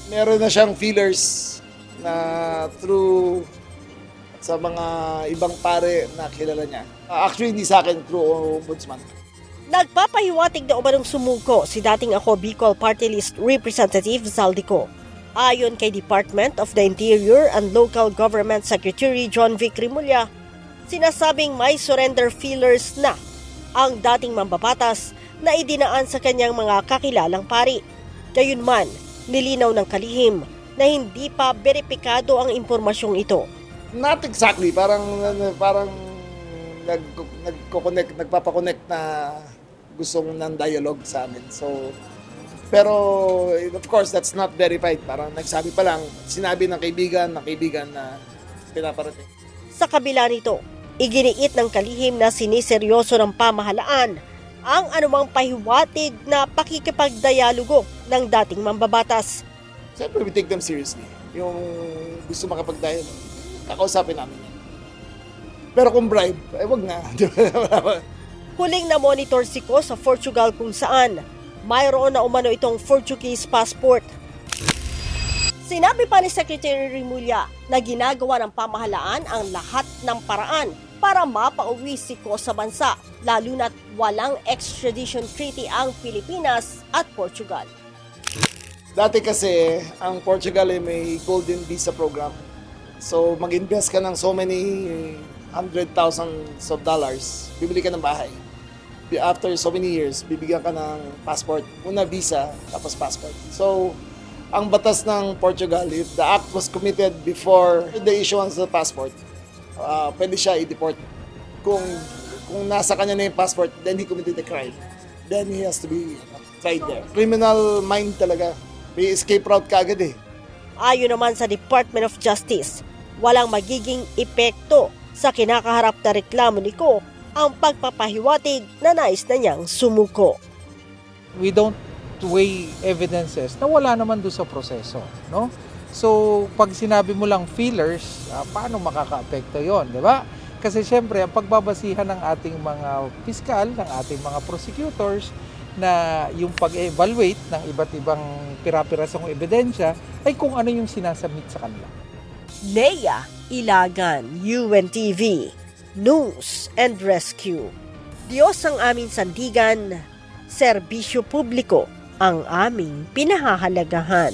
Meron na siyang feelers na through sa mga ibang pare na kilala niya. Actually, hindi sa akin, through ombudsman. Nagpapahiwatig na umanong sumuko si dating Ako Bicol Party List Representative Zaldico. Ayon kay Department of the Interior and Local Government Secretary John Vic Rimulya, sinasabing may surrender feelers na ang dating mambabatas na idinaan sa kanyang mga kakilalang pari. Gayunman, nilinaw ng kalihim na hindi pa beripikado ang impormasyong ito. Not exactly, parang nagpapakonect na gustong ng dialogue sa amin. So, pero of course, that's not verified. Parang nagsabi pa lang, sinabi ng kaibigan na pinaparating. Sa kabila nito, iginiit ng kalihim na siniseryoso ng pamahalaan ang anumang pahiwatig na pakikipagdialogo ng dating mambabatas. Siyempre, we take them seriously. Yung gusto makapag-dialogue, kakausapin namin yan. Pero kung bribe, wag na. Huling na monitor si Ko sa Portugal kung saan mayroon na umano itong Portuguese passport. Sinabi pa ni Secretary Rimulya na ginagawa ng pamahalaan ang lahat ng paraan para mapauwi si Ko sa bansa, lalo na't walang extradition treaty ang Pilipinas at Portugal. Dati kasi, ang Portugal ay may golden visa program. So, mag-invest ka ng so many $100,000 of dollars, bibili ka ng bahay. After so many years, bibigyan ka ng passport. Una visa, tapos passport. So, ang batas ng Portugal, if the act was committed before the issuance of the passport, pwede siya i-deport. Kung nasa kanya na yung passport, then he committed the crime. Then he has to be tried there. Criminal mind talaga. May escape route ka agad eh. Ayon naman sa Department of Justice, walang magiging epekto sa kinakaharap na reklamo ni Ko ang pagpapahiwatig na nais na niyang sumuko. We don't weigh evidences na wala naman doon sa proseso, no? So, pag sinabi mo lang feelers, paano makaka-apekto yon, di ba? Kasi syempre, ang pagbabasihan ng ating mga piskal, ng ating mga prosecutors, na yung pag-evaluate ng iba't ibang pira-pirasong ebidensya ay kung ano yung sinasubmit sa kanila. Leia Ilagan, UNTV, News and Rescue. Diyos ang aming sandigan, serbisyo publiko ang aming pinahahalagahan.